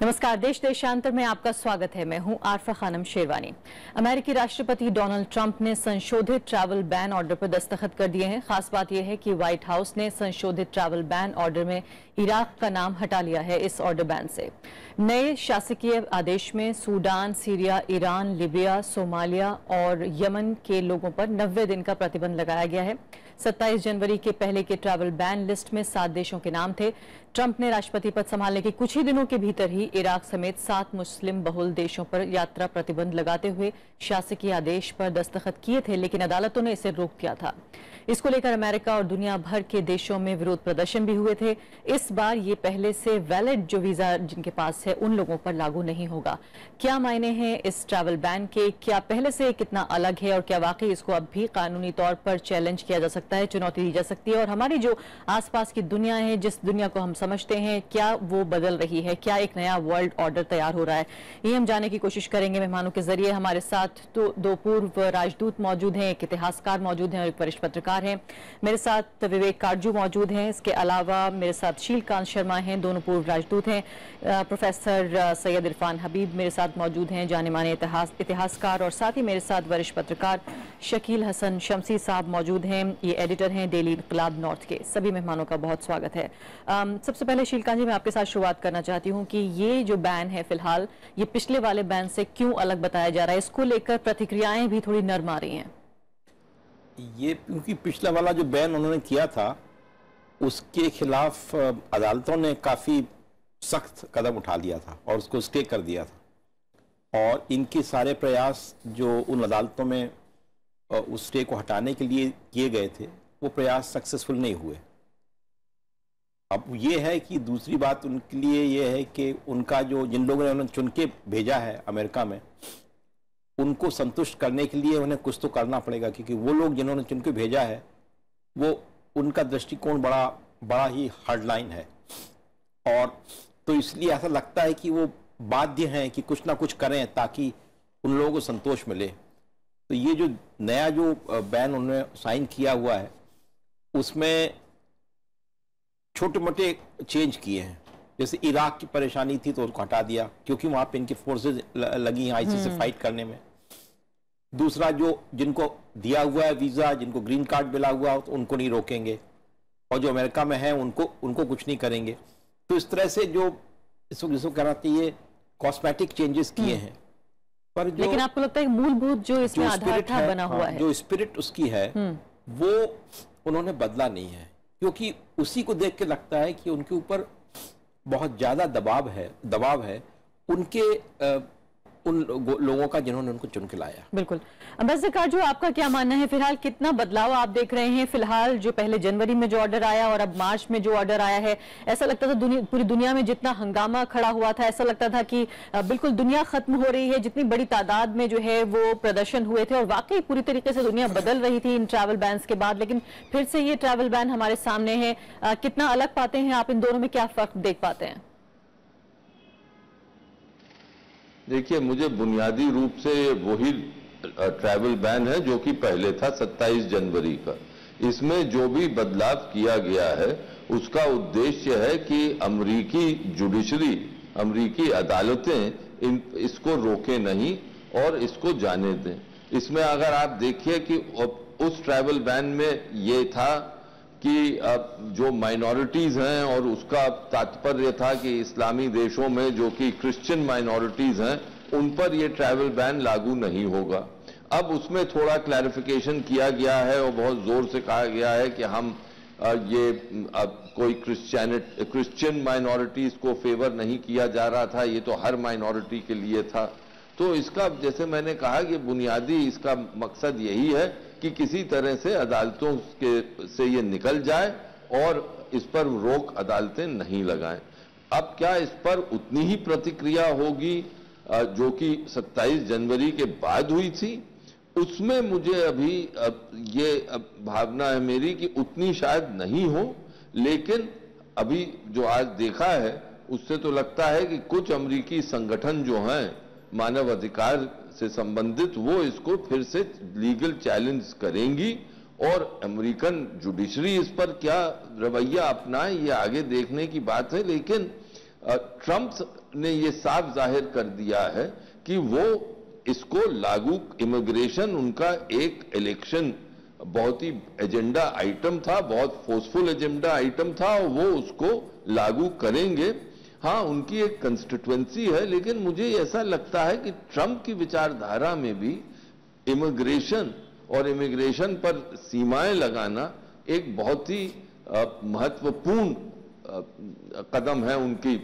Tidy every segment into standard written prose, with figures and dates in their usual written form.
नमस्कार। देश देशांतर में आपका स्वागत है। मैं हूं आरफा खानम शेरवानी। अमेरिकी राष्ट्रपति डोनाल्ड ट्रंप ने संशोधित ट्रैवल बैन ऑर्डर पर दस्तखत कर दिए हैं। खास बात यह है कि व्हाइट हाउस ने संशोधित ट्रैवल बैन ऑर्डर में इराक का नाम हटा लिया है। इस ऑर्डर बैन से नए शासकीय आदेश में Sudan, Syria, Iran, Libya, Somalia और यमन के लोगों पर 90 दिन का प्रतिबंध लगाया गया है। 27 जनवरी के पहले के ट्रैवल बैन लिस्ट में 7 देशों के नाम थे। ट्रंप ने राष्ट्रपति पद संभालने के कुछ ही दिनों के भीतर ही इराक समेत 7 मुस्लिम बहुल देशों पर यात्रा प्रतिबंध लगाते हुए शासकीय आदेश पर दस्तखत किए थे, लेकिन अदालतों ने इसे रोक दिया था। इसको लेकर अमेरिका और दुनिया भर के देशों में विरोध प्रदर्शन भी हुए थे। इस बार ये पहले से वैलिड जो वीजा जिनके पास है उन लोगों पर लागू नहीं होगा। क्या मायने हैं इस ट्रैवल बैन के? क्या पहले से कितना अलग है और क्या वाकई इसको अब भी कानूनी तौर पर चैलेंज किया जा सकता है, चुनौती दी जा सकती है? और हमारी जो आसपास की दुनिया है, जिस दुनिया को हम समझते हैं, क्या वो बदल रही है? क्या एक नया वर्ल्ड ऑर्डर तैयार हो रहा है? ये हम जानने की कोशिश करेंगे मेहमानों के जरिए। हमारे साथ तो 2 पूर्व राजदूत मौजूद हैं, एक इतिहासकार मौजूद हैं और एक वरिष्ठ पत्रकार हैं। मेरे साथ विवेक काटजू मौजूद हैं। इसके अलावा मेरे साथ शीलकांत शर्मा हैं, दोनों पूर्व राजदूत हैं। प्रोफेसर सैयद इरफान हबीब मेरे साथ मौजूद हैं, जाने माने इतिहासकार। और साथ ही मेरे साथ वरिष्ठ पत्रकार शकील हसन शमसी साहब मौजूद हैं। ये एडिटर हैं डेली इनकलाब नॉर्थ के। सभी मेहमानों का बहुत स्वागत है। सबसे पहले शीलकांत जी, मैं आपके साथ शुरुआत करना चाहती हूँ कि ये जो बैन है फिलहाल, ये पिछले वाले बैन से क्यों अलग बताया जा रहा है? इसको लेकर प्रतिक्रियाएं भी थोड़ी नरम आ रही हैं। ये क्योंकि पिछला वाला जो बैन उन्होंने किया था उसके खिलाफ अदालतों ने काफ़ी सख्त कदम उठा लिया था और उसको स्टे कर दिया था, और इनके सारे प्रयास जो उन अदालतों में उस स्टे को हटाने के लिए किए गए थे वो प्रयास सक्सेसफुल नहीं हुए। अब ये है कि दूसरी बात उनके लिए ये है कि उनका जो जिन लोगों ने उन्हें चुन के भेजा है अमेरिका में, उनको संतुष्ट करने के लिए उन्हें कुछ तो करना पड़ेगा, क्योंकि वो लोग जिन्होंने चुन के भेजा है वो उनका दृष्टिकोण बड़ा ही हार्ड लाइन है, और तो इसलिए ऐसा लगता है कि वो बाध्य हैं कि कुछ ना कुछ करें ताकि उन लोगों को संतोष मिले। तो ये जो नया जो बैन उन्होंने साइन किया हुआ है उसमें छोटे मोटे चेंज किए हैं। जैसे इराक की परेशानी थी तो उसको हटा दिया क्योंकि वहां पे इनकी फोर्सेज लगी हैं आईसिस से फाइट करने में। दूसरा, जो जिनको दिया हुआ है वीजा, जिनको ग्रीन कार्ड मिला हुआ हो तो उनको नहीं रोकेंगे, और जो अमेरिका में है उनको कुछ नहीं करेंगे। तो इस तरह से जो इसको कहना चाहिए कॉस्मेटिक चेंजेस किए हैं, पर जो लेकिन आपको लगता है मूलभूत जो इसमें आधार था बना हुआ है, जो स्पिरिट उसकी है वो उन्होंने बदला नहीं है, क्योंकि उसी को देख के लगता है कि उनके ऊपर बहुत ज्यादा दबाव है उनके उन लोगों का जिन्होंने उनको चुन के लाया। बिल्कुल। अम्बेसडर काटजू, आपका क्या मानना है? फिलहाल कितना बदलाव आप देख रहे हैं? फिलहाल जो पहले जनवरी में जो ऑर्डर आया और अब मार्च में जो ऑर्डर आया है, ऐसा लगता था पूरी दुनिया में जितना हंगामा खड़ा हुआ था, ऐसा लगता था कि बिल्कुल दुनिया खत्म हो रही है। जितनी बड़ी तादाद में जो है वो प्रदर्शन हुए थे और वाकई पूरी तरीके से दुनिया बदल रही थी इन ट्रैवल बैन के बाद, लेकिन फिर से ये ट्रैवल बैन हमारे सामने है। कितना अलग पाते हैं आप? इन दोनों में क्या फर्क देख पाते हैं? देखिए, मुझे बुनियादी रूप से वही ट्रैवल बैन है जो कि पहले था 27 जनवरी का। इसमें जो भी बदलाव किया गया है उसका उद्देश्य है कि अमरीकी जुडिशरी, अमरीकी अदालतें इसको रोके नहीं और इसको जाने दें। इसमें अगर आप देखिए कि उस ट्रैवल बैन में ये था कि जो माइनॉरिटीज हैं, और उसका तात्पर्य था कि इस्लामी देशों में जो कि क्रिश्चियन माइनॉरिटीज हैं उन पर यह ट्रैवल बैन लागू नहीं होगा। अब उसमें थोड़ा क्लैरिफिकेशन किया गया है और बहुत जोर से कहा गया है कि हम कोई क्रिश्चियन माइनॉरिटीज को फेवर नहीं किया जा रहा था, ये तो हर माइनॉरिटी के लिए था। तो इसका, जैसे मैंने कहा, कि बुनियादी इसका मकसद यही है कि किसी तरह से अदालतों से ये निकल जाए और इस पर रोक अदालतें नहीं लगाएं। अब क्या इस पर उतनी ही प्रतिक्रिया होगी जो कि 27 जनवरी के बाद हुई थी? उसमें मुझे अभी ये भावना है मेरी कि उतनी शायद नहीं हो, लेकिन अभी जो आज देखा है उससे तो लगता है कि कुछ अमेरिकी संगठन जो हैं मानव अधिकार से संबंधित, वो इसको फिर से लीगल चैलेंज करेंगी, और अमेरिकन जुडिशरी इस पर क्या रवैया अपनाए ये आगे देखने की बात है। लेकिन ट्रंप ने ये साफ जाहिर कर दिया है कि वो इसको लागू, इमिग्रेशन उनका एक इलेक्शन बहुत ही एजेंडा आइटम था, बहुत फोर्सफुल एजेंडा आइटम था, और वो उसको लागू करेंगे। हाँ, उनकी एक कंस्टिट्यूएंसी है, लेकिन मुझे ऐसा लगता है कि ट्रंप की विचारधारा में भी इमिग्रेशन और इमिग्रेशन पर सीमाएं लगाना एक बहुत ही महत्वपूर्ण कदम है उनके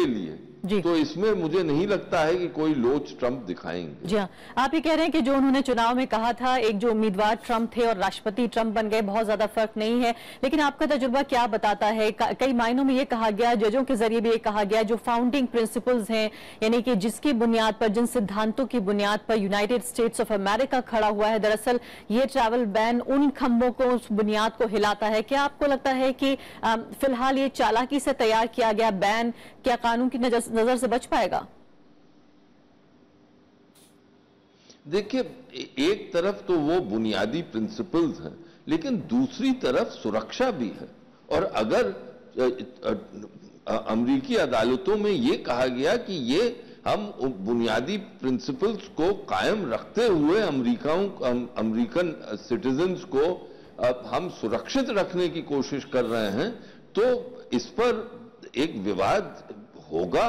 लिए। तो इसमें मुझे नहीं लगता है कि कोई लोच ट्रंप दिखाएंगे। जी हाँ, आप ये कह रहे हैं कि जो उन्होंने चुनाव में कहा था, एक जो उम्मीदवार ट्रंप थे और राष्ट्रपति ट्रंप बन गए, बहुत ज्यादा फर्क नहीं है, लेकिन आपका तजुर्बा क्या बताता है? कई मायनों में ये कहा गया, जजों के जरिए भी ये कहा गया, जो फाउंडिंग प्रिंसिपल्स हैं, यानी कि जिसकी बुनियाद पर, जिन सिद्धांतों की बुनियाद पर यूनाइटेड स्टेट्स ऑफ अमेरिका खड़ा हुआ है, दरअसल ये ट्रैवल बैन उन खंभों को, उस बुनियाद को हिलाता है। क्या आपको लगता है कि फिलहाल ये चालाकी से तैयार किया गया बैन क्या कानून की नजर से बच पाएगा? देखिए, एक तरफ तो वो बुनियादी प्रिंसिपल्स हैं, लेकिन दूसरी तरफ सुरक्षा भी है। और अगर अमेरिकी अदालतों में ये कहा गया कि ये हम बुनियादी प्रिंसिपल्स को कायम रखते हुए अमेरिकन सिटीजन्स को हम सुरक्षित रखने की कोशिश कर रहे हैं, तो इस पर एक विवाद होगा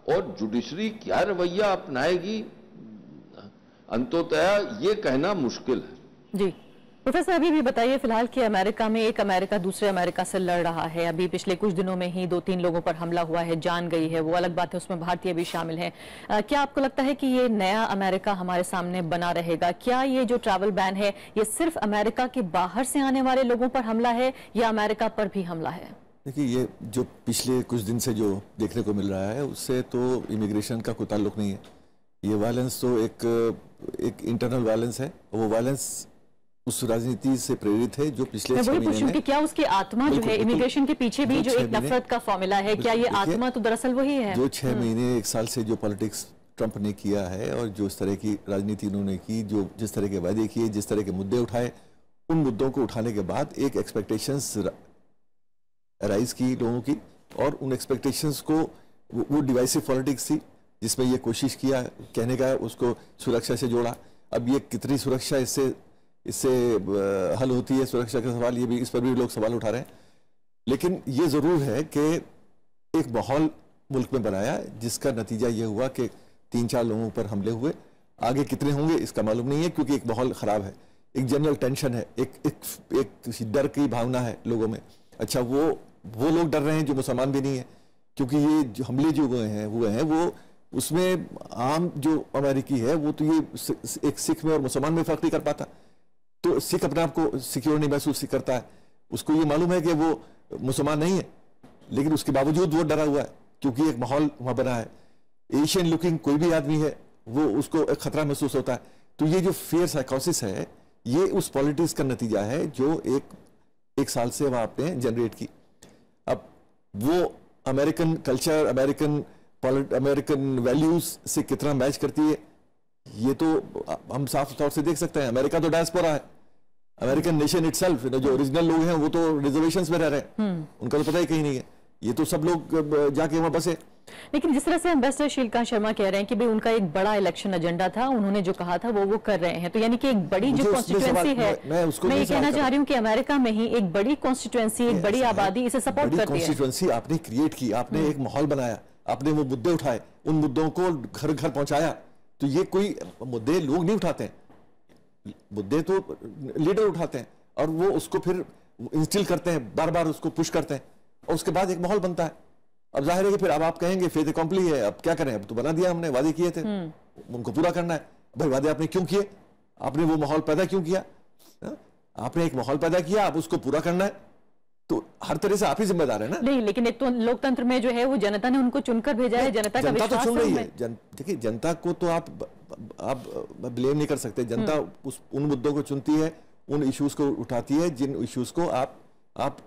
और जुडिशरी क्या रवैया अपनाएगी, अंततः ये कहना मुश्किल है। जी प्रोफेसर, अभी भी बताइए, फिलहाल कि अमेरिका में एक अमेरिका दूसरे अमेरिका से लड़ रहा है। अभी पिछले कुछ दिनों में ही 2-3 लोगों पर हमला हुआ है, जान गई है, वो अलग बात है, उसमें भारतीय भी शामिल हैं। क्या आपको लगता है कि ये नया अमेरिका हमारे सामने बना रहेगा? क्या ये जो ट्रैवल बैन है, ये सिर्फ अमेरिका के बाहर से आने वाले लोगों पर हमला है या अमेरिका पर भी हमला है? देखिए, ये जो पिछले कुछ दिन से जो देखने को मिल रहा है, उससे तो इमिग्रेशन का कोई ताल्लुक नहीं है। ये वायलेंस तो एक इंटरनल वायलेंस है, वो वायलेंस उस राजनीति से प्रेरित है जो पिछले 6 महीने में। कि क्या उसकी आत्मा जो है इमिग्रेशन के पीछे भी जो एक नफरत का फॉर्मूला है, क्या ये आत्मा तो दरअसल वही है? जो 6 महीने 1 साल से जो पॉलिटिक्स ट्रंप ने किया है और जो इस तरह की राजनीति उन्होंने की, जो जिस तरह के वादे किए, जिस तरह के मुद्दे उठाए, उन मुद्दों को उठाने के बाद एक एक्सपेक्टेशंस राइज की लोगों की, और उन एक्सपेक्टेशंस को वो डिवाइसिव पॉलिटिक्स थी जिसमें ये कोशिश किया कहने का, उसको सुरक्षा से जोड़ा। अब ये कितनी सुरक्षा इससे हल होती है, सुरक्षा का सवाल, ये भी, इस पर भी लोग सवाल उठा रहे हैं। लेकिन ये जरूर है कि एक माहौल मुल्क में बनाया जिसका नतीजा ये हुआ कि 3-4 लोगों पर हमले हुए। आगे कितने होंगे इसका मालूम नहीं है, क्योंकि एक माहौल खराब है, एक जनरल टेंशन है, एक डर की भावना है लोगों में। अच्छा, वो लोग डर रहे हैं जो मुसलमान भी नहीं है, क्योंकि ये जो हमले जो हुए हैं वो उसमें आम जो अमेरिकी है वो तो ये एक सिख में और मुसलमान में फर्क नहीं कर पाता। तो सिख अपने आप को सिक्योर नहीं महसूस करता है, उसको ये मालूम है कि वो मुसलमान नहीं है, लेकिन उसके बावजूद वो डरा हुआ है क्योंकि एक माहौल वहां बना है। एशियन लुकिंग कोई भी आदमी है वो उसको एक खतरा महसूस होता है। तो ये जो फियर साइकोसिस है, ये उस पॉलिटिक्स का नतीजा है जो एक साल से वहां आपने जनरेट की। अब वो अमेरिकन कल्चर, अमेरिकन वैल्यूज से कितना मैच करती है, ये तो हम साफ तौर से देख सकते हैं। अमेरिका तो डायस्पोरा है, अमेरिकन नेशन इटसेल्फ, जो ओरिजिनल लोग हैं वो तो रिजर्वेशंस में रह रहे हैं, उनका तो पता ही कहीं नहीं है। ये तो सब लोग जाके वहां बसे। लेकिन जिस तरह से एम्बेसडर शीलकांत शर्मा कह रहे हैं कि भाई उनका एक बड़ा इलेक्शन एजेंडा था, उन्होंने जो कहा था वो कर रहे हैं, तो यानी कि एक बड़ी जो कॉन्स्टिट्यूएंसी है, मैं ये कहना चाह रही हूँ कि अमेरिका में ही एक बड़ी कॉन्स्टिट्यूएंसी, एक बड़ी आबादी इसे सपोर्ट करती है। कॉन्स्टिट्यूएंसी आपने क्रिएट की, आपने एक माहौल बनाया, आपने वो मुद्दे उठाए, उन मुद्दों को घर घर पहुंचाया। तो ये कोई मुद्दे लोग नहीं उठाते हैं, मुद्दे तो लीडर उठाते हैं और वो उसको फिर इंस्टिल करते हैं, बार बार उसको पुश करते हैं, और उसके बाद एक माहौल बनता है। अब जाहिर है कि फिर अब आप कहेंगे फेथ अकॉम्प्ली है, अब क्या करें, अब तो बना दिया हमने, वादे किए थे, उनको पूरा करना है। भाई वादे आपने क्यों किए, आपने वो माहौल पैदा क्यों किया, आपने एक माहौल पैदा किया, आप उसको पूरा करना है, तो हर तरह से आप ही जिम्मेदार है ना। नहीं, लेकिन एक तो लोकतंत्र में जो है वो जनता ने उनको चुनकर भेजा है, जनता का विश्वास तो चुन रही है। देखिए, जनता को तो आप ब्लेम नहीं कर सकते। जनता उन मुद्दों को चुनती है, उन इश्यूज को उठाती है जिन इश्यूज को आप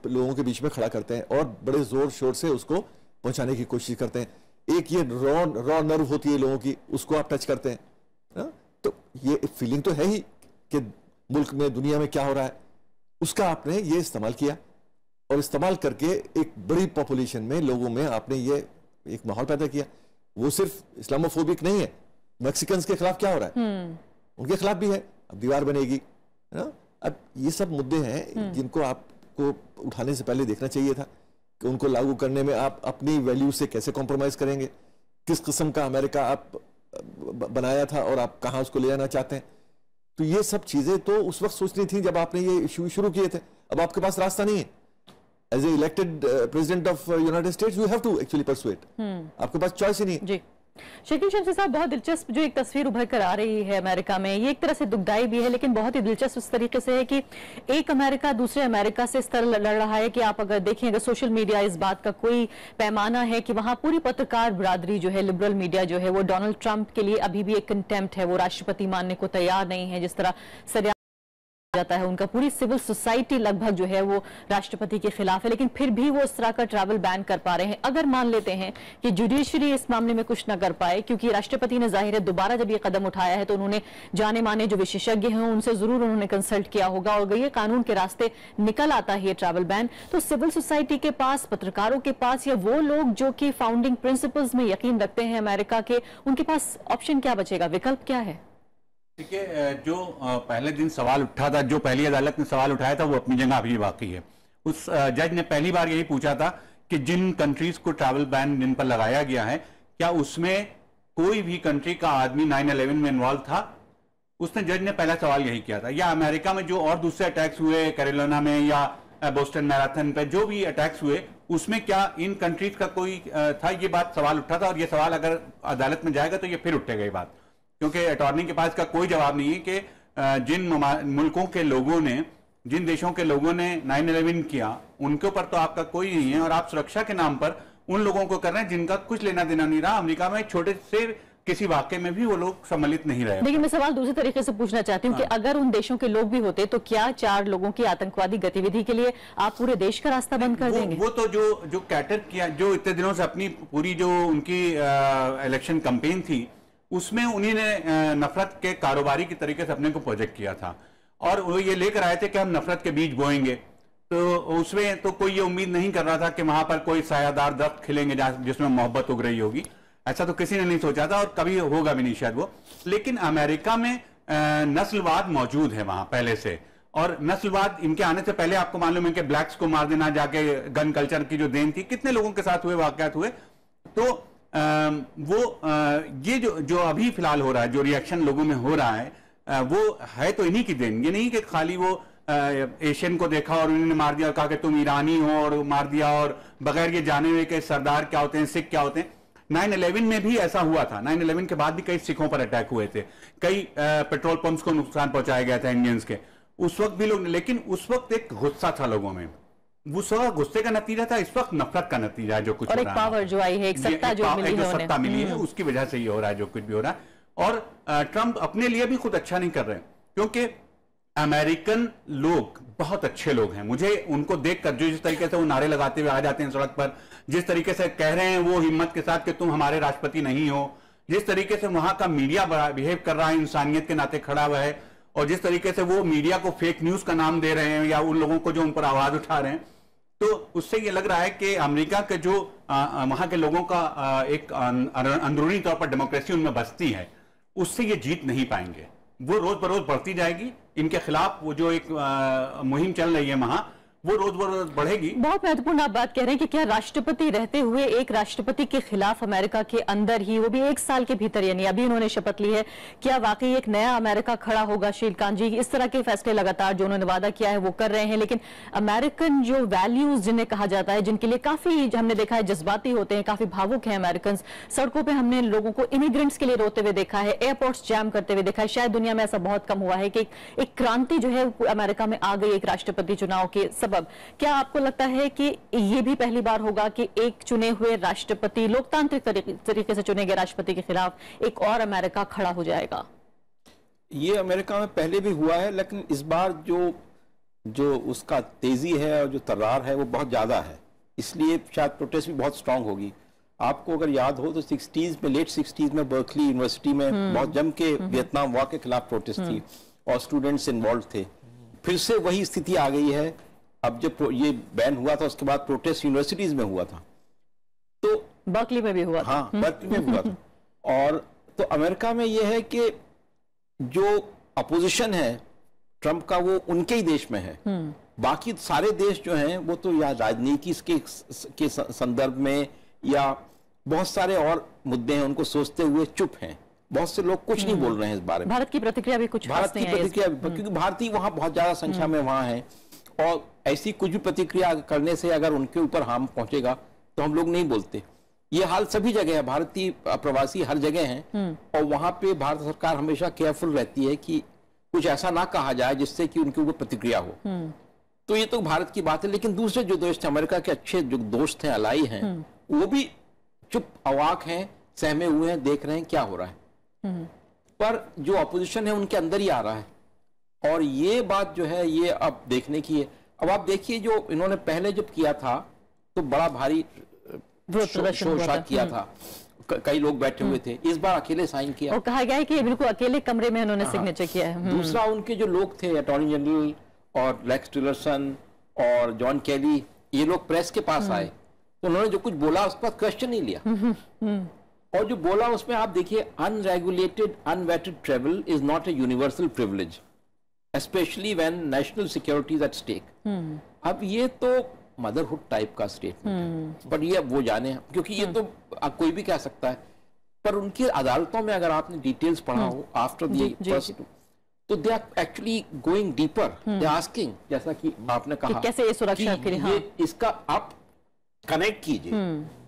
लोगों के बीच में खड़ा करते हैं और बड़े जोर शोर से उसको पहुंचाने की कोशिश करते हैं। एक ये रॉ नर्व होती है लोगों की, उसको आप टच करते हैं। तो ये फीलिंग तो है ही कि मुल्क में, दुनिया में क्या हो रहा है, उसका आपने ये इस्तेमाल किया और इस्तेमाल करके एक बड़ी पॉपुलेशन में, लोगों में आपने ये एक माहौल पैदा किया। वो सिर्फ इस्लामोफोबिक नहीं है, मैक्सिकन्स के खिलाफ क्या हो रहा है, उनके खिलाफ भी है, अब दीवार बनेगी, है ना। अब ये सब मुद्दे हैं जिनको आपको उठाने से पहले देखना चाहिए था कि उनको लागू करने में आप अपनी वैल्यू से कैसे कॉम्प्रोमाइज करेंगे, किस किस्म का अमेरिका आप बनाया था और आप कहाँ उसको ले जाना चाहते हैं। तो ये सब चीजें तो उस वक्त सोचनी थी जब आपने ये इशू शुरू किए थे। अब आपके पास रास्ता नहीं है, as a elected president of United States you have to actually persuade, आपके पास चॉइस ही नहीं है। जी शकील शमशी साहब, बहुत दिलचस्प जो एक तस्वीर उभर कर आ रही है अमेरिका में, ये एक तरह से दुखदाई भी है लेकिन बहुत ही दिलचस्प इस तरीके से है कि एक अमेरिका दूसरे अमेरिका से इस तरह लड़ रहा है कि आप अगर देखें, अगर सोशल मीडिया इस बात का कोई पैमाना है कि वहां पूरी पत्रकार बरादरी जो है, लिबरल मीडिया जो है, वो डोनाल्ड ट्रंप के लिए अभी भी एक कंटेम्प्ट है, वो राष्ट्रपति मानने को तैयार नहीं है। जिस तरह सरिया जाता है उनका, पूरी सिविल सोसाइटी लगभग जो है वो राष्ट्रपति के खिलाफ है, लेकिन फिर भी वो इस तरह का ट्रैवल बैन कर पा रहे हैं। अगर मान लेते हैं कि जुडिशरी इस मामले में कुछ ना कर पाए, क्योंकि राष्ट्रपति ने जाहिर है दोबारा जब ये कदम उठाया है तो उन्होंने जाने माने जो विशेषज्ञ हैं उनसे जरूर उन्होंने कंसल्ट किया होगा और ये कानून के रास्ते निकल आता है ये ट्रैवल बैन, तो सिविल सोसाइटी के पास, पत्रकारों के पास, या वो लोग जो कि फाउंडिंग प्रिंसिपल्स में यकीन रखते हैं अमेरिका के, उनके पास ऑप्शन क्या बचेगा, विकल्प क्या है? देखिए, जो पहले दिन सवाल उठा था, जो पहली अदालत ने सवाल उठाया था वो अपनी जगह अभी बाकी है। उस जज ने पहली बार यही पूछा था कि जिन कंट्रीज को ट्रैवल बैन जिन पर लगाया गया है, क्या उसमें कोई भी कंट्री का आदमी 9/11 में इन्वॉल्व था? उसने जज ने पहला सवाल यही किया था। या अमेरिका में जो और दूसरे अटैक्स हुए, कैरोलिना में या बोस्टन मैराथन पे जो भी अटैक्स हुए, उसमें क्या इन कंट्रीज का कोई था? ये बात सवाल उठा था और ये सवाल अगर अदालत में जाएगा तो ये फिर उठेगा ये बात, क्योंकि अटॉर्नी के पास का कोई जवाब नहीं है कि जिन मुल्कों के लोगों ने, जिन देशों के लोगों ने 9/11 किया, उनके ऊपर तो आपका कोई नहीं है और आप सुरक्षा के नाम पर उन लोगों को कर रहे हैं जिनका कुछ लेना देना नहीं रहा। अमेरिका में छोटे से किसी वाक्य में भी वो लोग सम्मिलित नहीं रहे। लेकिन मैं सवाल दूसरे तरीके से पूछना चाहती हूँ कि अगर उन देशों के लोग भी होते तो क्या 4 लोगों की आतंकवादी गतिविधि के लिए आप पूरे देश का रास्ता बंद कर देंगे? वो तो जो कैटर किया, जो इतने दिनों से अपनी पूरी जो उनकी इलेक्शन कैंपेन थी उसमें उन्हीं ने नफरत के कारोबारी की तरीके से अपने को प्रोजेक्ट किया था और वो ये लेकर आए थे कि हम नफरत के बीज बोएंगे। तो उसमें तो कोई ये उम्मीद नहीं कर रहा था कि वहां पर कोई सायादार दरख्त खिलेंगे जिसमें मोहब्बत उग रही होगी। ऐसा तो किसी ने नहीं सोचा था और कभी होगा भी नहीं शायद वो। लेकिन अमेरिका में नस्लवाद मौजूद है वहां पहले से, और नस्लवाद इनके आने से पहले आपको मालूम है कि ब्लैक्स को मार देना जाके गन कल्चर की जो देन थी, कितने लोगों के साथ हुए वाकयात हुए। तो ये जो अभी फिलहाल हो रहा है, जो रिएक्शन लोगों में हो रहा है, वो है तो इन्हीं की देन। ये नहीं कि खाली वो एशियन को देखा और उन्होंने मार दिया और कहा कि तुम ईरानी हो और मार दिया, और बगैर ये जाने हुए कि सरदार क्या होते हैं, सिख क्या होते हैं। 9/11 में भी ऐसा हुआ था। 9/11 के बाद भी कई सिखों पर अटैक हुए थे, कई पेट्रोल पंप्स को नुकसान पहुंचाया गया था इंडियंस के, उस वक्त भी लोग। लेकिन उस वक्त एक गुस्सा था लोगों में, वो सब गुस्से का नतीजा था। इस वक्त नफरत का नतीजा है जो कुछ और एक पावर जो आई है, एक सत्ता जो मिली है, सत्ता मिली है, उसकी वजह से ये हो रहा है जो कुछ भी हो रहा है। और ट्रंप अपने लिए भी खुद अच्छा नहीं कर रहे, क्योंकि अमेरिकन लोग बहुत अच्छे लोग हैं। मुझे उनको देखकर, जो जिस तरीके से वो नारे लगाते हुए आ जाते हैं सड़क पर, जिस तरीके से कह रहे हैं वो हिम्मत के साथ कि तुम हमारे राष्ट्रपति नहीं हो, जिस तरीके से वहां का मीडिया बिहेव कर रहा है, इंसानियत के नाते खड़ा हुआ है, और जिस तरीके से वो मीडिया को फेक न्यूज का नाम दे रहे हैं या उन लोगों को जो उन पर आवाज उठा रहे हैं, तो उससे ये लग रहा है कि अमेरिका के जो वहां के लोगों का एक अंदरूनी तौर पर डेमोक्रेसी उनमें बसती है, उससे ये जीत नहीं पाएंगे। वो रोज बरोज बढ़ती जाएगी। इनके खिलाफ वो जो एक मुहिम चल रही है वहां, वो रोज बरोज बढ़ेगी। बहुत महत्वपूर्ण आप बात कह रहे हैं कि क्या राष्ट्रपति रहते हुए एक राष्ट्रपति के खिलाफ अमेरिका के अंदर ही, वो भी 1 साल के भीतर, यानी अभी उन्होंने शपथ ली है, क्या वाकई एक नया अमेरिका खड़ा होगा? श्रीकांत जी, इस तरह के फैसले लगातार जो उन्होंने वादा किया है वो कर रहे हैं, लेकिन अमेरिकन जो वैल्यूज जिन्हें कहा जाता है, जिनके लिए काफी हमने देखा है जज्बाती होते हैं, काफी भावुक है अमेरिकन। सड़कों पर हमने लोगों को इमिग्रेंट्स के लिए रोते हुए देखा है, एयरपोर्ट्स जैम करते हुए देखा है। शायद दुनिया में ऐसा बहुत कम हुआ है कि एक क्रांति जो है अमेरिका में आ गई एक राष्ट्रपति चुनाव के सबब। क्या आपको लगता है कि ये भी पहली बार होगा कि एक चुने हुए राष्ट्रपति, लोकतांत्रिक तरीके से चुने गए राष्ट्रपति के खिलाफ एक और अमेरिका खड़ा हो जाएगा? ये अमेरिका में पहले भी हुआ है, लेकिन इस बार जो उसका तेजी है और जो तर्रार है वो बहुत ज्यादा है, इसलिए शायद प्रोटेस्ट भी बहुत स्ट्रांग होगी। आपको अगर याद हो तो 60s में, लेट 60s में बर्कली यूनिवर्सिटी में बहुत जम के वियतनाम वॉर के खिलाफ प्रोटेस्ट थी और स्टूडेंट्स इन्वॉल्व थे। फिर से वही स्थिति आ गई है। अब जब ये बैन हुआ था उसके बाद प्रोटेस्ट यूनिवर्सिटीज में हुआ था। तो बर्कली में भी हुआ था। हाँ, बर्कली में हुआ था। और तो अमेरिका में यह है कि जो अपोजिशन है ट्रंप का वो उनके ही देश में है, बाकी सारे देश जो हैं वो तो या राजनीति के संदर्भ में या बहुत सारे और मुद्दे हैं उनको सोचते हुए चुप हैं। बहुत से लोग कुछ नहीं बोल रहे हैं इस बारे में। भारत की प्रतिक्रिया भी कुछ भारत की प्रतिक्रिया, क्योंकि भारतीय वहां बहुत ज्यादा संख्या में वहां है, और ऐसी कुछ भी प्रतिक्रिया करने से अगर उनके ऊपर हार्म पहुंचेगा तो हम लोग नहीं बोलते। ये हाल सभी जगह है, भारतीय प्रवासी हर जगह हैं, और वहां पे भारत सरकार हमेशा केयरफुल रहती है कि कुछ ऐसा ना कहा जाए जिससे कि उनके ऊपर प्रतिक्रिया हो। तो ये तो भारत की बात है, लेकिन दूसरे जो दोस्त अमेरिका के अच्छे जो दोस्त हैं, अलाई हैं, वो भी चुप अवाक हैं, सहमे हुए हैं, देख रहे हैं क्या हो रहा है। पर जो अपोजिशन है उनके अंदर ही आ रहा है, और ये बात जो है ये अब देखने की है। अब आप देखिए जो इन्होंने पहले जब किया था तो बड़ा भारी शोर किया था, कई लोग बैठे हुए थे। इस बार अकेले साइन किया और कहा गया है कि बिल्कुल अकेले कमरे में उन्होंने सिग्नेचर किया है। दूसरा उनके जो लोग थे, अटॉर्नी जनरल और रेक्स टिलरसन और जॉन केली, ये लोग प्रेस के पास आए तो उन्होंने जो कुछ बोला उसका क्वेश्चन नहीं लिया। और जो बोला उसमें आप देखिए, unregulated unvetted travel is not a universal privilege specially when national security is at stake. अब ये तो मदरहुड टाइप का स्टेटमेंट है, बट ये वो जाने, क्योंकि ये तो कोई भी कह सकता है। पर उनकी अदालतों में अगर आपने डिटेल्स पढ़ा हो आफ्टर द फर्स्ट, तो they are actually going deeper, they are asking, जैसा कि आपने कहा कि कैसे ये सुरक्षा के लिए, हाँ, इसका आप कनेक्ट कीजिए।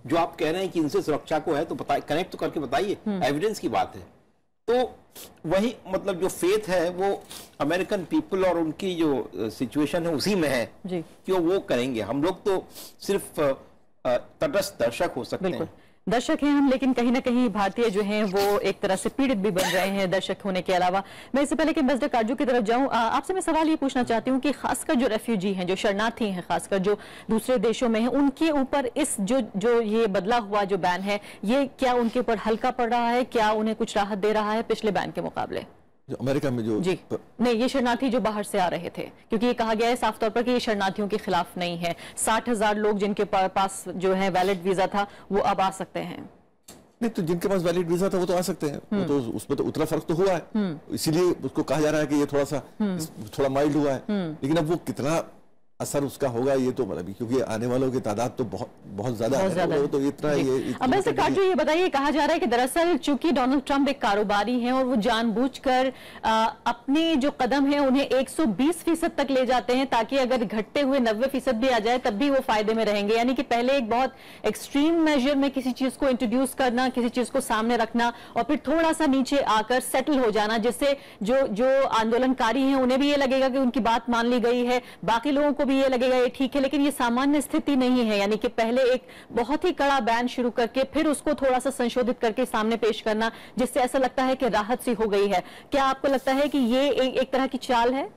जो आप कह रहे हैं कि इनसे सुरक्षा को है तो बताइए, कनेक्ट तो करके बताइए, एविडेंस की बात है। तो वही मतलब जो फेथ है वो अमेरिकन पीपल और उनकी जो सिचुएशन है उसी में है जी, कि वो करेंगे। हम लोग तो सिर्फ तटस्थ दर्शक हो सकते हैं। दर्शक हैं हम, लेकिन कहीं ना कहीं भारतीय जो हैं वो एक तरह से पीड़ित भी बन रहे हैं दर्शक होने के अलावा। मैं इससे पहले कि एम्बेसडर काजू की तरफ जाऊं, आपसे मैं सवाल ये पूछना चाहती हूं कि खासकर जो रेफ्यूजी हैं, जो शरणार्थी हैं, खासकर जो दूसरे देशों में हैं, उनके ऊपर इस जो ये बदला हुआ जो बैन है, ये क्या उनके ऊपर हल्का पड़ रहा है? क्या उन्हें कुछ राहत दे रहा है पिछले बैन के मुकाबले? जो अमेरिका में जो जी नहीं, ये शरणार्थी जो बाहर से आ रहे थे, क्योंकि ये कहा गया है साफ तौर पर कि ये शरणार्थियों के खिलाफ नहीं है। 60,000 लोग जिनके पास जो है वैलिड वीजा था वो अब आ सकते हैं। नहीं, तो जिनके पास वैलिड वीजा था वो तो आ सकते हैं, वो तो उसमें तो उतना फर्क तो हुआ है, इसीलिए उसको कहा जा रहा है कि ये थोड़ा माइल्ड हुआ है। लेकिन अब वो कितना असर उसका होगा ये तो मतलब, क्योंकि आने वालों की तादाद तो बहुत ज्यादा है, तो इतना अब वैसे काजू ये बताइए, कहा जा रहा है कि दरअसल चूंकि डोनाल्ड ट्रंप एक कारोबारी हैं और वो जानबूझकर अपने जो कदम है उन्हें 120% तक ले जाते हैं, ताकि अगर घटते हुए 90% भी आ जाए तब भी वो फायदे में रहेंगे। यानी कि पहले एक बहुत एक्सट्रीम मेजर में किसी चीज को इंट्रोड्यूस करना, किसी चीज को सामने रखना, और फिर थोड़ा सा नीचे आकर सेटल हो जाना, जिससे जो आंदोलनकारी हैं उन्हें भी ये लगेगा कि उनकी बात मान ली गई है, बाकी लोगों को भी ये लगेगा ये ठीक है। लेकिन ये सामान्य स्थिति नहीं है, यानी कि पहले एक बहुत ही कड़ा बैन शुरू करके फिर उसको थोड़ा सा संशोधित करके सामने पेश करना, जिससे ऐसा लगता है कि राहत सी हो गई है। क्या आपको लगता है कि ये एक तरह की चाल है?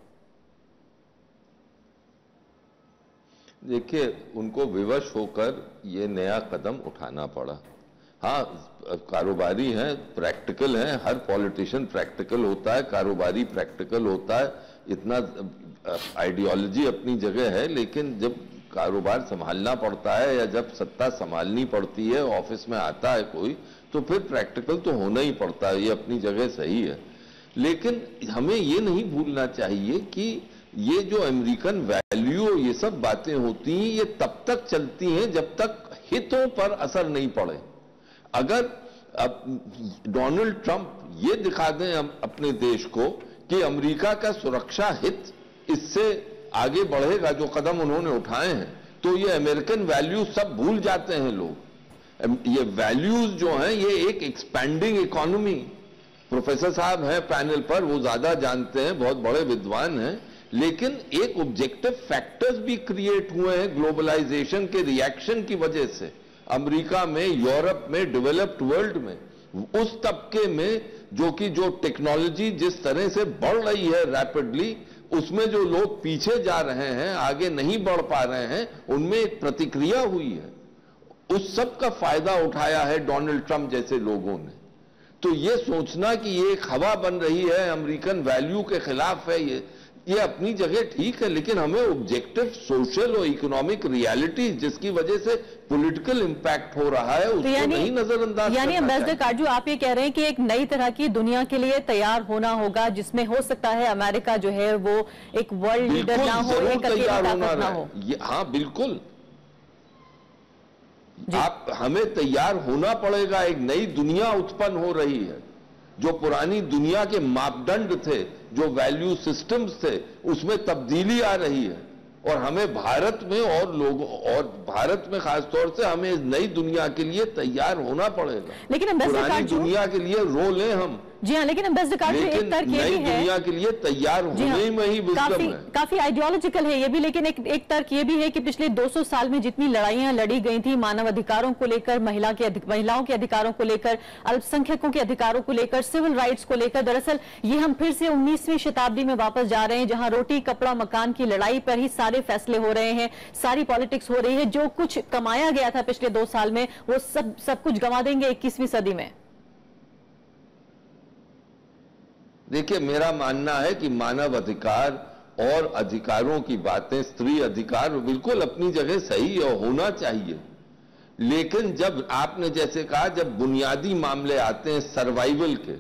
देखिए, उनको विवश होकर ये नया कदम उठाना पड़ा। हाँ, कारोबारी हैं, प्रैक्टिकल हैं, हर पॉलिटिशियन प्रैक्टिकल होता है, कारोबारी प्रैक्टिकल होता है, इतना आइडियोलॉजी अपनी जगह है, लेकिन जब कारोबार संभालना पड़ता है या जब सत्ता संभालनी पड़ती है, ऑफिस में आता है कोई, तो फिर प्रैक्टिकल तो होना ही पड़ता है, ये अपनी जगह सही है। लेकिन हमें ये नहीं भूलना चाहिए कि ये जो अमेरिकन वैल्यू, ये सब बातें होती हैं, ये तब तक चलती हैं जब तक हितों पर असर नहीं पड़े। अगर अब डोनाल्ड ट्रंप ये दिखा दें अपने देश को कि अमेरिका का सुरक्षा हित इससे आगे बढ़ेगा, जो कदम उन्होंने उठाए हैं, तो ये अमेरिकन वैल्यूज सब भूल जाते हैं लोग। ये वैल्यूज जो हैं, ये एक एक्सपैंडिंग इकोनॉमी, प्रोफेसर साहब हैं पैनल पर, वो ज्यादा जानते हैं, बहुत बड़े विद्वान हैं, लेकिन एक ऑब्जेक्टिव फैक्टर्स भी क्रिएट हुए हैं ग्लोबलाइजेशन के रिएक्शन की वजह से। अमेरिका में, यूरोप में, डेवलप्ड वर्ल्ड में, उस तबके में जो टेक्नोलॉजी जिस तरह से बढ़ रही है रैपिडली, उसमें जो लोग पीछे जा रहे हैं, आगे नहीं बढ़ पा रहे हैं, उनमें एक प्रतिक्रिया हुई है। उस सब का फायदा उठाया है डोनाल्ड ट्रंप जैसे लोगों ने। तो ये सोचना कि ये एक हवा बन रही है, अमेरिकन वैल्यू के खिलाफ है, ये अपनी जगह ठीक है, लेकिन हमें ऑब्जेक्टिव सोशल और इकोनॉमिक रियलिटी जिसकी वजह से पॉलिटिकल इंपैक्ट हो रहा है उसको नहीं नजरअंदाज यानी एम्बेसडर काटजू, आप ये कह रहे हैं कि एक नई तरह की दुनिया के लिए तैयार होना होगा, जिसमें हो सकता है अमेरिका जो है वो एक वर्ल्ड लीडर ना हो, एक अकेला ताकत ना हो। हाँ बिल्कुल, हमें तैयार होना पड़ेगा। एक नई दुनिया उत्पन्न हो रही है, जो पुरानी दुनिया के मापदंड थे, जो वैल्यू सिस्टम्स थे, उसमें तब्दीली आ रही है और हमें भारत में और भारत में खासतौर से हमें इस नई दुनिया के लिए तैयार होना पड़ेगा। लेकिन पुरानी दुनिया के लिए रो लें हम, जी हाँ, लेकिन एम्बेसडर काटजू एक तर्क ये भी है, दुनिया के लिए तैयार होने में ही विजडम है। काफी आइडियोलॉजिकल है ये भी, लेकिन एक तर्क ये भी है कि पिछले 200 साल में जितनी लड़ाइयां लड़ी गई थी मानव अधिकारों को लेकर, महिलाओं के अधिकारों को लेकर, अल्पसंख्यकों के अधिकारों को लेकर, सिविल राइट्स को लेकर, दरअसल ये हम फिर से 19वीं शताब्दी में वापस जा रहे हैं, जहां रोटी कपड़ा मकान की लड़ाई पर ही सारे फैसले हो रहे हैं, सारी पॉलिटिक्स हो रही है। जो कुछ कमाया गया था पिछले 2 साल में वो सब कुछ गंवा देंगे 21वीं सदी में। देखिए, मेरा मानना है कि मानव अधिकार और अधिकारों की बातें, स्त्री अधिकार बिल्कुल अपनी जगह सही और होना चाहिए, लेकिन जब आपने जैसे कहा, जब बुनियादी मामले आते हैं सर्वाइवल के,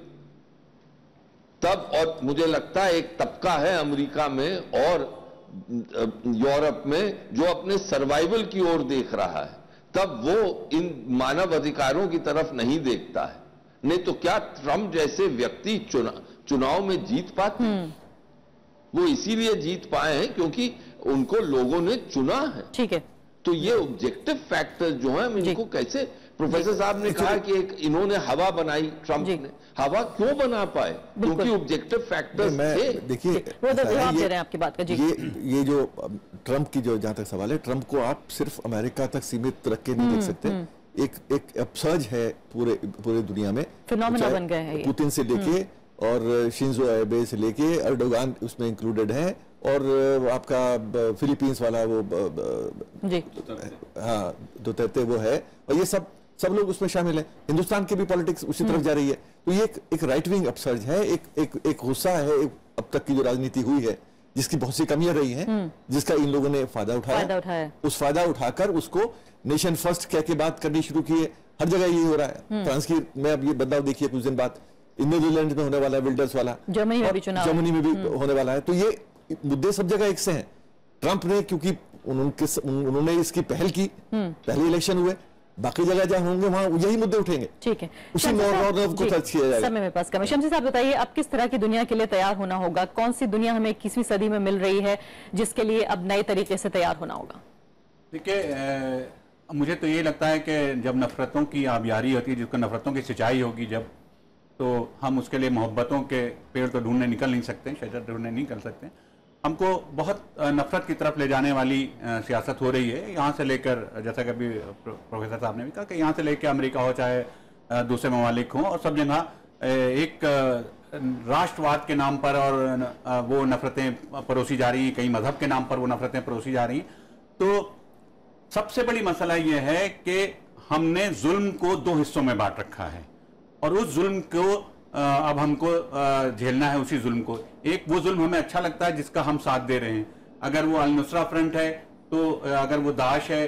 तब, और मुझे लगता है एक तबका है अमेरिका में और यूरोप में जो अपने सर्वाइवल की ओर देख रहा है, तब वो इन मानव अधिकारों की तरफ नहीं देखता है। नहीं तो क्या ट्रंप जैसे व्यक्ति चुनाव में जीत पाते? वो इसीलिए जीत पाए हैं क्योंकि उनको लोगों ने चुना है। ठीक है, तो ये ऑब्जेक्टिव फैक्टर्स जो हैं, इनको कैसे, प्रोफेसर साहब ने कहा कि एक इन्होंने हवा बनाई, ट्रंप ने हवा क्यों बना पाए? क्योंकि ऑब्जेक्टिव फैक्टर्स थे। देखिए, आपकी बात का जी, ये जो ट्रंप की जो जहां तक सवाल है, ट्रंप को आप सिर्फ अमेरिका तक सीमित रख के नहीं देख सकते। एक अपसर्ज है पूरे दुनिया में, फिनोमेना बन गए हैं पुतिन से लेके और शिंजो एबे से लेके एर्डोगान उसमें इंक्लूडेड है, और आपका फिलीपींस वाला वो जी, हाँ दुतर्ते वो है, और ये सब लोग उसमें शामिल हैं। हिंदुस्तान की भी पॉलिटिक्स उसी तरफ जा रही है। तो ये एक राइट विंग अपसर्ज है, एक गुस्सा है अब तक की जो राजनीति हुई है, जिसकी बहुत सी कमियां रही हैं, जिसका इन लोगों ने फायदा उठाया। उस फायदा उठाकर उसको नेशन फर्स्ट कह के बात करनी शुरू की है। हर जगह यही हो रहा है। फ्रांस की में अब ये बदलाव देखिए, कुछ दिन बाद नीदरलैंड में होने वाला है, विल्डर्स वाला, जर्मनी में भी होने वाला है। तो ये मुद्दे सब जगह एक से हैं। ट्रंप ने, क्योंकि उन्होंने इसकी पहल की, पहले इलेक्शन हुए, बाकी जगह जहां होंगे वहां यही मुद्दे उठेंगे। ठीक है, उसी नॉर्थ को सर्च किया जाएगा। समय में पास कम। शमसी साहब बताइए, अब किस तरह की दुनिया के लिए तैयार होना होगा? कौन सी दुनिया हमें 21वीं सदी में मिल रही है जिसके लिए अब नए तरीके से तैयार होना होगा? देखिए, मुझे तो ये लगता है कि जब नफरतों की आबियारी होती है, जिसको नफरतों की सिंचाई होगी जब, तो हम उसके लिए मोहब्बतों के पेड़ तो ढूंढने निकल नहीं सकते, शजर ढूंढने नहीं निकल सकते। हमको बहुत नफरत की तरफ ले जाने वाली सियासत हो रही है, यहाँ से लेकर, जैसा कि अभी प्रोफेसर साहब ने भी कहा, कि यहाँ से लेकर अमेरिका हो चाहे दूसरे ममालिक हों, और सब जगह एक राष्ट्रवाद के नाम पर और वो नफरतें परोसी जा रही हैं, कई मजहब के नाम पर वो नफरतें परोसी जा रही हैं। तो सबसे बड़ी मसला ये है कि हमने जुल्म को 2 हिस्सों में बांट रखा है, और उस जुल्म को अब हमको झेलना है। उसी जुल्म को, एक वो जुल्म हमें अच्छा लगता है जिसका हम साथ दे रहे हैं, अगर वो अल नुसरा फ्रंट है, तो अगर वो दाश है,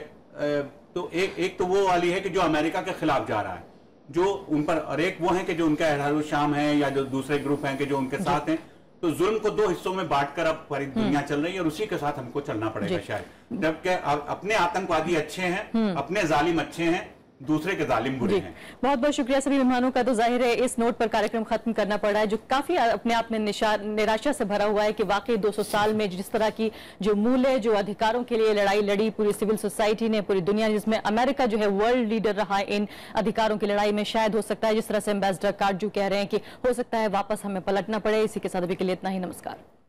तो एक तो वो वाली है कि जो अमेरिका के खिलाफ जा रहा है, जो उन पर, और एक वो है कि जो उनका एहरारुल शाम है, या जो दूसरे ग्रुप हैं कि जो उनके साथ हैं। तो जुल्म को 2 हिस्सों में बांटकर अब पूरी दुनिया चल रही है, और उसी के साथ हमको चलना पड़ेगा शायद। जबकि अपने आतंकवादी अच्छे हैं, अपने जालिम अच्छे हैं, दूसरे के जालिम बुरे हैं। बहुत बहुत शुक्रिया सभी मेहमानों का। तो जाहिर है इस नोट पर कार्यक्रम खत्म करना पड़ रहा है, जो काफी अपने आप में निराशा से भरा हुआ है कि वाकई 200 साल में जिस तरह की जो मूल्य, जो अधिकारों के लिए लड़ाई लड़ी पूरी सिविल सोसाइटी ने, पूरी दुनिया, जिसमें अमेरिका जो है वर्ल्ड लीडर रहा है इन अधिकारों की लड़ाई में, शायद हो सकता है जिस तरह से एम्बेसडर काटजू कह रहे हैं कि हो सकता है वापस हमें पलटना पड़े। इसी के साथ अभी के लिए इतना ही। नमस्कार।